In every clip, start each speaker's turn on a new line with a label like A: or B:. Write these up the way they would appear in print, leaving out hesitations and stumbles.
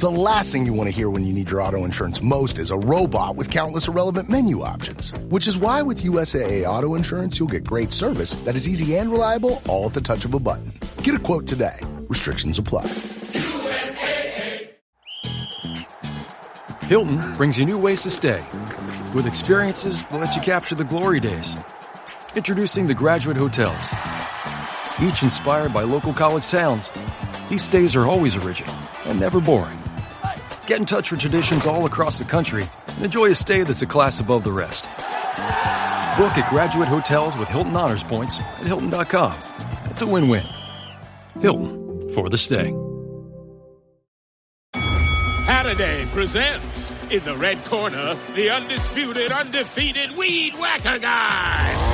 A: The last thing you want to hear when you need your auto insurance most is a robot with countless irrelevant menu options. Which is why with USAA Auto Insurance, you'll get great service that is easy and reliable, all at the touch of a button. Get a quote today. Restrictions apply.
B: USAA. Hilton brings you new ways to stay. With experiences that let you capture the glory days. Introducing the Graduate Hotels. Each inspired by local college towns, these stays are always original and never boring. Get in touch with traditions all across the country and enjoy a stay that's a class above the rest. Book at Graduate Hotels with Hilton Honors Points at Hilton.com. It's a win-win. Hilton, for the stay.
C: Halliday presents, in the red corner, the undisputed, undefeated Weed Whacker Guy.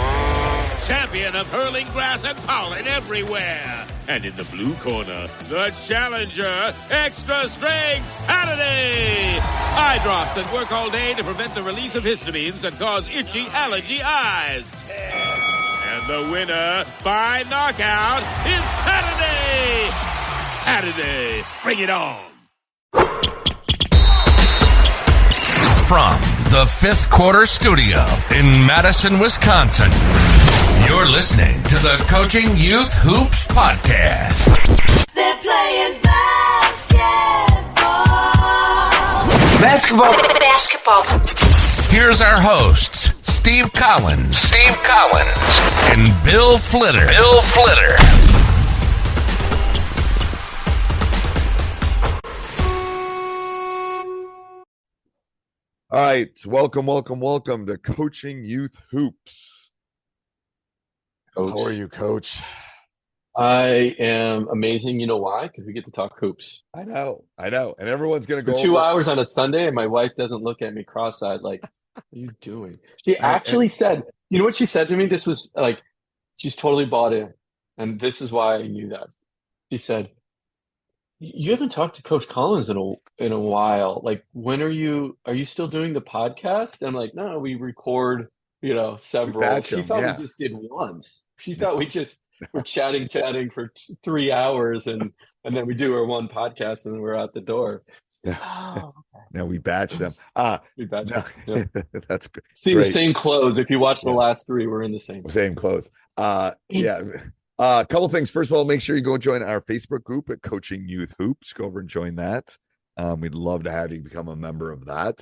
C: Champion of hurling grass and pollen everywhere. And in the blue corner, the challenger, extra strength Halliday. Eye drops that work all day to prevent the release of histamines that cause itchy allergy eyes. And the winner by knockout is Halliday. Halliday, bring it on.
D: From the Fifth Quarter Studio in Madison, Wisconsin, you're listening to the Coaching Youth Hoops Podcast.
E: They're playing basketball.
D: Here's our hosts, Steve Collins, and Bill Flitter.
F: All right, welcome to Coaching Youth Hoops.
G: Coach.
F: How are you, Coach?
G: I am amazing. You know why? Because we get to talk hoops.
F: I know. And everyone's going to go
G: for 2 hours on a Sunday, and my wife doesn't look at me cross-eyed like, what are you doing? She actually said, you know what she said to me? This was like, she's totally bought in. And this is why I knew that. She said, you haven't talked to Coach Collins in a while. Like, when are you still doing the podcast? And I'm like, no, we record, several. She thought we just did once. She thought we just were chatting for 3 hours and then we do our one podcast and then we're out the door.
F: Yeah.
G: Oh, okay.
F: Now we batch them.
G: We batch
F: no.
G: them. Yeah.
F: That's good.
G: See,
F: great.
G: the same clothes. If you watch the last three, we're in the same
F: clothes. Yeah. A couple things. First of all, make sure you go join our Facebook group at Coaching Youth Hoops. Go over and join that. We'd love to have you become a member of that.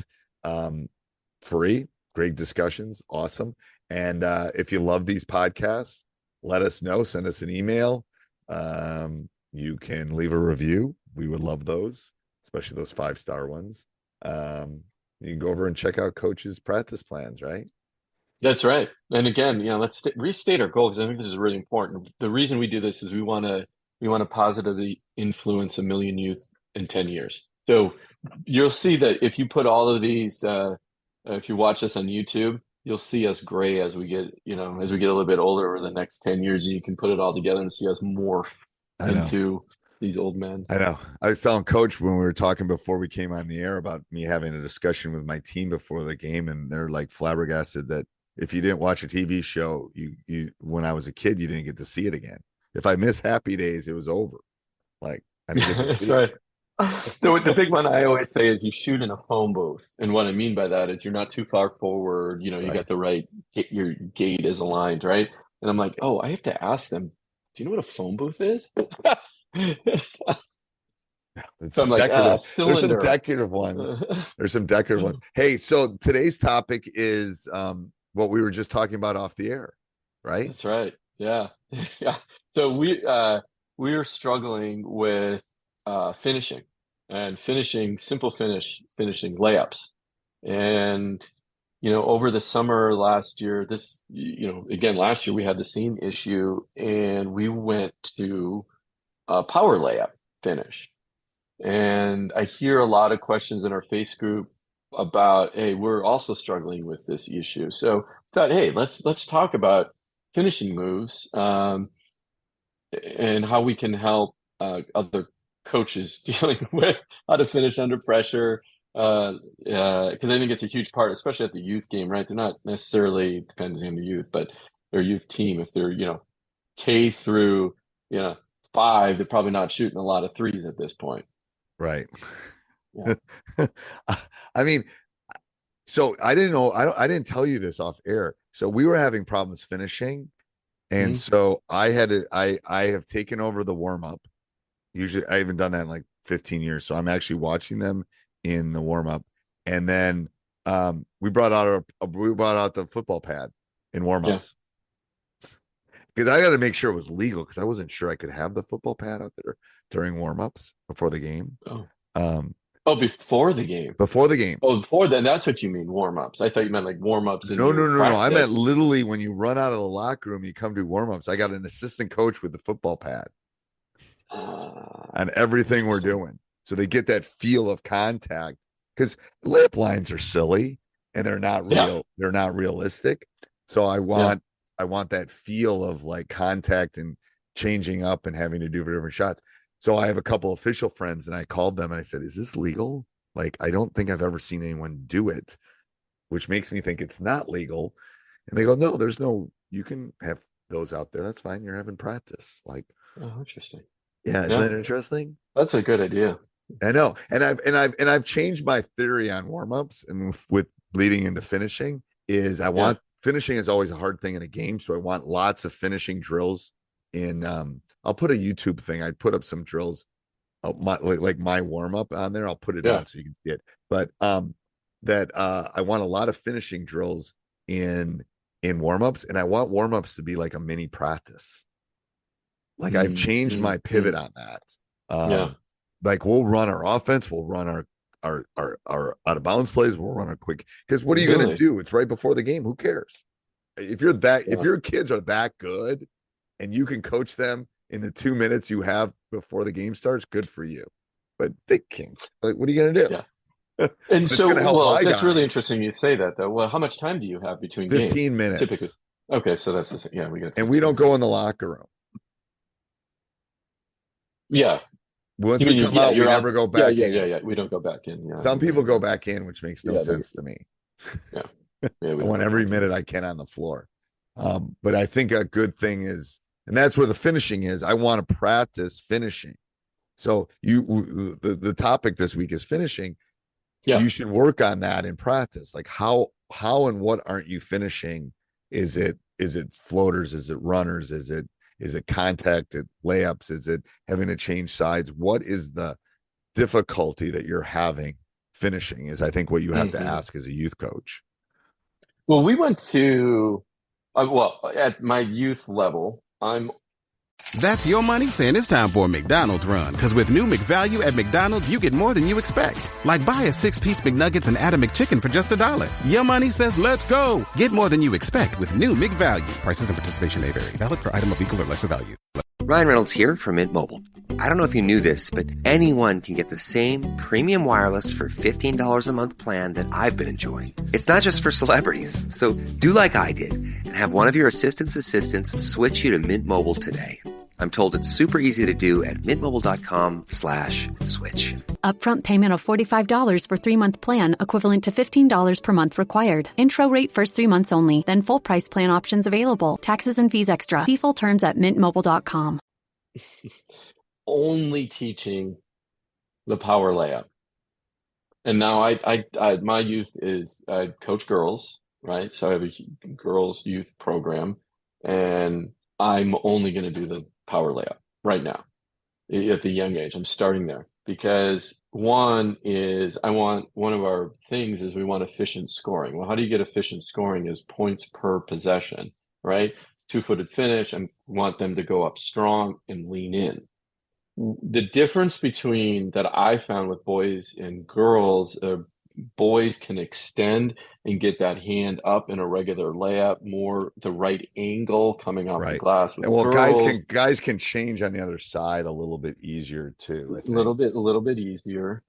F: Free, great discussions, awesome. And if you love these podcasts, let us know. Send us an email. You can leave a review. We would love those, especially those 5-star ones. You can go over and check out Coach's practice plans, right? That's right.
G: And again, let's restate our goal, because I think this is really important. The reason we do this is we want to positively influence 1 million youth in 10 years. So you'll see that if you put all of these, if you watch us on YouTube, you'll see us gray as we get a little bit older over the next 10 years, and you can put it all together and see us morph into these old men.
F: I know. I was telling Coach when we were talking before we came on the air about me having a discussion with my team before the game, and they're like flabbergasted that if you didn't watch a TV show, you when I was a kid, you didn't get to see it again. If I miss Happy Days, it was over. Like, I didn't get to see
G: That's right. The big one I always say is you shoot in a phone booth. And what I mean by that is you're not too far forward. You got the right, your gate is aligned, right? And I'm like, oh, I have to ask them, do you know what a phone booth is? So I'm like, cylinder.
F: There's some decorative ones. Hey, so today's topic is what we were just talking about off the air, right?
G: That's right. Yeah. Yeah. So we are struggling with finishing simple finishing layups. And, over the summer last year, last year we had the same issue, and we went to a power layup finish. And I hear a lot of questions in our face group about, hey, we're also struggling with this issue. So I thought, hey, let's talk about finishing moves and how we can help other coaches dealing with how to finish under pressure. Because I think it's a huge part, especially at the youth game, right? They're not necessarily, depends on the youth, but their youth team, if they're, K through, 5, they're probably not shooting a lot of threes at this point.
F: Right. I mean, so I didn't know. I didn't tell you this off air. So we were having problems finishing, and so I had to. I have taken over the warm up. Usually, I haven't done that in like 15 years. So I'm actually watching them in the warm up, and then we brought out the football pad in warm ups because I got to make sure it was legal because I wasn't sure I could have the football pad out there during warm ups before the game.
G: Before the game.
F: Before the game.
G: Oh, before then, that's what you mean, warm-ups. I thought you meant like warm-ups.
F: No. I meant literally when you run out of the locker room, you come do warm-ups. I got an assistant coach with the football pad on everything we're doing. So they get that feel of contact because layup lines are silly and they're not real. Yeah. They're not realistic. So I want that feel of like contact and changing up and having to do different shots. So I have a couple official friends and I called them and I said, is this legal? Like, I don't think I've ever seen anyone do it, which makes me think it's not legal. And they go, no, there's no, you can have those out there. That's fine. You're having practice. Like,
G: oh, interesting.
F: Yeah. Isn't that interesting?
G: That's a good idea.
F: I know. And I've changed my theory on warm-ups and with leading into finishing is finishing is always a hard thing in a game. So I want lots of finishing drills in, I'll put a YouTube thing. I'd put up some drills, like my warm up on there. I'll put it on so you can see it. But I want a lot of finishing drills in warm ups, and I want warm ups to be like a mini practice. Like I've changed my pivot on that. Like we'll run our offense, we'll run our out of bounds plays, we'll run our quick. Because what are you going to do? It's right before the game. Who cares? If your kids are that good, and you can coach them in the 2 minutes you have before the game starts, good for you. But they can't. Like, what are you going to do?
G: Yeah. And so, that's really interesting you say that, though. Well, how much time do you have between
F: 15
G: games?
F: minutes.
G: Typically. Okay, so that's the thing. Yeah, we got.
F: And we don't go in the locker room.
G: Yeah.
F: Once we come out, we never go back in.
G: Yeah. We don't go back in. Yeah.
F: Some people go back in, which makes no sense to me.
G: Yeah.
F: I want every minute I can on the floor. But I think a good thing is, and that's where the finishing is. I want to practice finishing. So the topic this week is finishing. Yeah. You should work on that in practice. Like how and what aren't you finishing? Is it floaters? Is it runners? Is it contact at layups? Is it having to change sides? What is the difficulty that you're having finishing is I think what you have to ask as a youth coach.
G: Well, we went to at my youth level,
H: That's your money saying it's time for a McDonald's run. Because with new McValue at McDonald's, you get more than you expect. Like buy a 6-piece McNuggets and add a McChicken for just $1. Your money says let's go. Get more than you expect with new McValue. Prices and participation may vary. Valid for item of equal or lesser value.
I: Ryan Reynolds here from Mint Mobile. I don't know if you knew this, but anyone can get the same premium wireless for $15 a month plan that I've been enjoying. It's not just for celebrities. So do like I did and have one of your assistants switch you to Mint Mobile today. I'm told it's super easy to do at mintmobile.com/switch.
J: Upfront payment of $45 for 3-month plan, equivalent to $15 per month required. Intro rate first 3 months only, then full price plan options available. Taxes and fees extra. See full terms at mintmobile.com.
G: Only teaching the power layup. And now I my youth is I coach girls, right? So I have a girls youth program, and I'm only going to do the power layup right now at the young age. I'm starting there because one of our things is we want efficient scoring. Well, how do you get efficient scoring is points per possession, right? 2-footed finish, and want them to go up strong and lean in. The difference between that I found with boys and girls, boys can extend and get that hand up in a regular layup, more the right angle coming off the glass.
F: With girls, guys can change on the other side a little bit easier too. I think.
G: A little bit easier.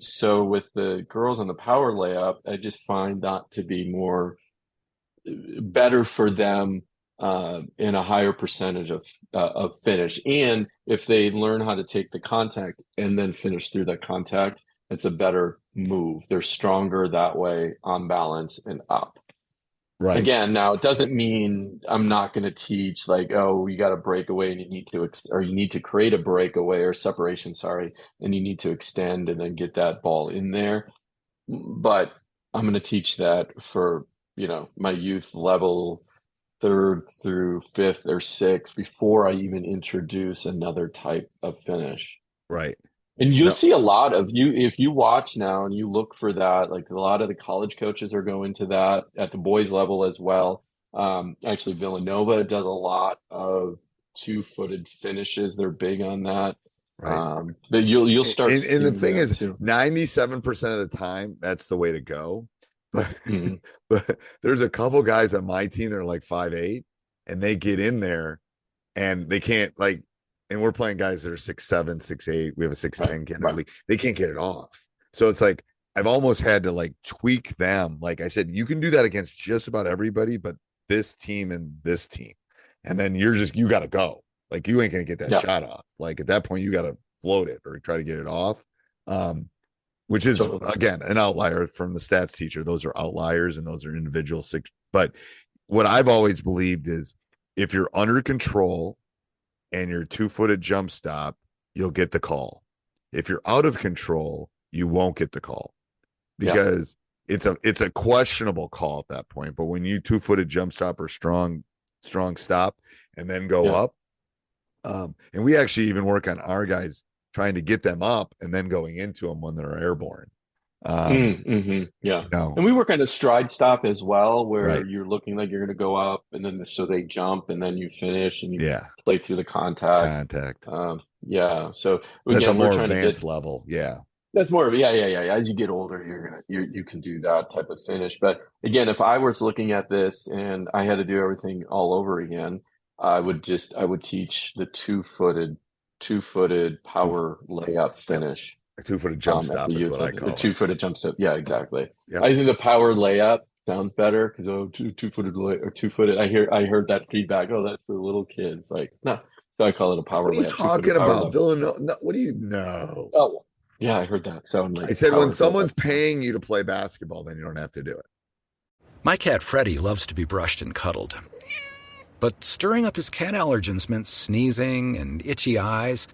G: So with the girls on the power layup, I just find that to be better for them. In a higher percentage of finish. And if they learn how to take the contact and then finish through that contact, it's a better move. They're stronger that way on balance and up.
F: Right.
G: Again, now it doesn't mean I'm not going to teach like, oh, you got a breakaway and you need to, or you need to create a breakaway or separation, sorry, and you need to extend and then get that ball in there. But I'm going to teach that for, my youth level, third through fifth or sixth, before I even introduce another type of finish.
F: Right.
G: And you'll see a lot of if you watch now and you look for that, like a lot of the college coaches are going to that at the boys level as well. Actually, Villanova does a lot of two-footed finishes. They're big on that.
F: Right.
G: But you'll start.
F: And the thing is,
G: too.
F: 97% of the time, that's the way to go. But but there's a couple guys on my team that are like 5'8", and they get in there, and they can't like. And we're playing guys that are 6'7", 6'8". We have a 6'10" kid in our league. They can't get it off. So it's like I've almost had to like tweak them. Like I said, you can do that against just about everybody, but this team and this team. And then you got to go. Like you ain't gonna get that shot off. Like at that point, you got to float it or try to get it off. Which is again an outlier from the stats teacher. Those are outliers and those are individual six. But what I've always believed is if you're under control and your two-footed jump stop, you'll get the call. If you're out of control, you won't get the call because it's a questionable call at that point. But when you two-footed jump stop or strong stop and then go up, and we actually even work on our guys trying to get them up and then going into them when they're airborne.
G: And we work on a stride stop as well, where you're looking like you're going to go up, and then so they jump, and then you finish, and you play through the contact. So
F: that's
G: again,
F: a more
G: we're trying
F: advanced
G: to get,
F: level.
G: That's more of As you get older, you can do that type of finish. But again, if I was looking at this and I had to do everything all over again, I would teach the two-footed power layup finish.
F: A two-footed jump stop is what I call
G: the two-footed jump stop. Yeah, exactly.
F: Yep.
G: I think the power layup sounds better because two-footed or two-footed. I heard that feedback. Oh, that's for little kids. Like no, so I call it a power layup.
F: What are you talking about, Villanova? No, what do you know?
G: Oh, yeah, I heard that. So
F: I said when someone's paying you to play basketball, then you don't have to do it.
K: My cat Freddie loves to be brushed and cuddled, but stirring up his cat allergens meant sneezing and itchy eyes.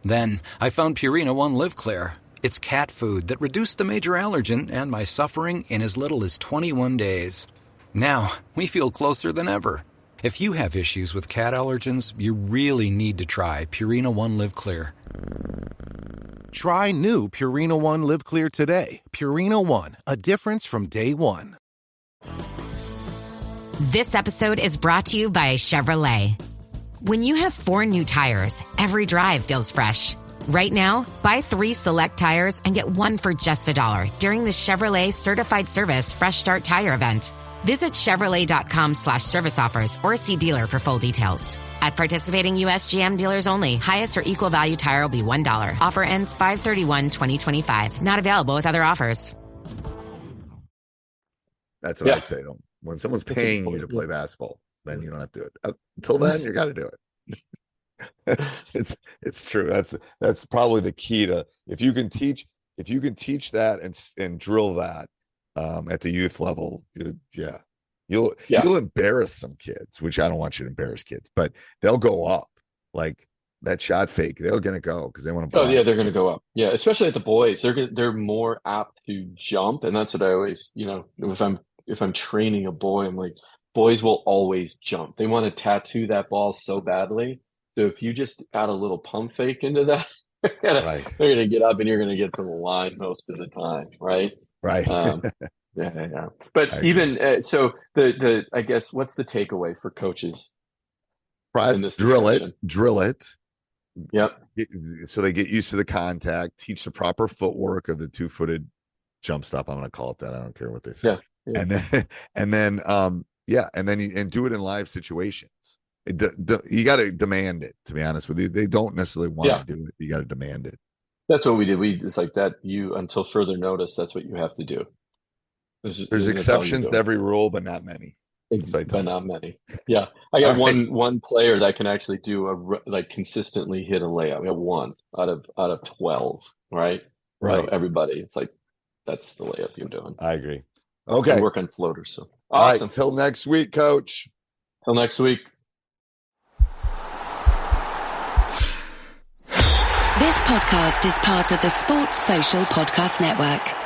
K: Then I found Purina One Live Clear. It's cat food that reduced the major allergen and my suffering in as little as 21 days. Now, we feel closer than ever. If you have issues with cat allergens, you really need to try Purina One Live Clear.
L: Try new Purina One Live Clear today. Purina One, a difference from day one.
M: This episode is brought to you by Chevrolet. When you have 4 new tires, every drive feels fresh. Right now, buy 3 select tires and get 1 for just $1 during the Chevrolet Certified Service Fresh Start Tire event. Visit Chevrolet.com/service offers or see dealer for full details. At participating U.S. GM dealers only, highest or equal value tire will be $1. Offer ends 5/31/2025. Not available with other offers.
F: That's what I say. When someone's paying you to play basketball, then you don't have to do it. Until then, you got to do it. It's true. That's probably the key to if you can teach that and drill that at the youth level. You'll embarrass some kids, which I don't want you to embarrass kids, but they'll go up like that shot fake. They're going to go because they want to.
G: Oh yeah, they're going to go up. Yeah, especially at the boys, they're more apt to jump, and that's what I always if I'm training a boy, I'm like, boys will always jump. They want to tattoo that ball so badly. So if you just add a little pump fake into that, they're going to get up and you're going to get to the line most of the time, right?
F: Right.
G: Yeah. But even so, the I guess what's the takeaway for coaches in this discussion?
F: Drill it.
G: Yep.
F: So they get used to the contact. Teach the proper footwork of the two-footed jump stop. I'm going to call it that. I don't care what they say.
G: Yeah.
F: And then do it in live situations. You got to demand it. To be honest with you, they don't necessarily want to do it. You got to demand it.
G: That's what we did. It's like that. You until further notice. That's what you have to do.
F: There's exceptions to every rule, but not many.
G: But not many. Yeah, I got one player that can actually do consistently hit a layup. We have 1 out of 12. Right. So everybody, it's like that's the layup you're doing.
F: I agree. Okay.
G: We work on floaters. So Awesome.
F: All right, till next week, Coach.
G: Till next week.
N: This podcast is part of the Sports Social Podcast Network.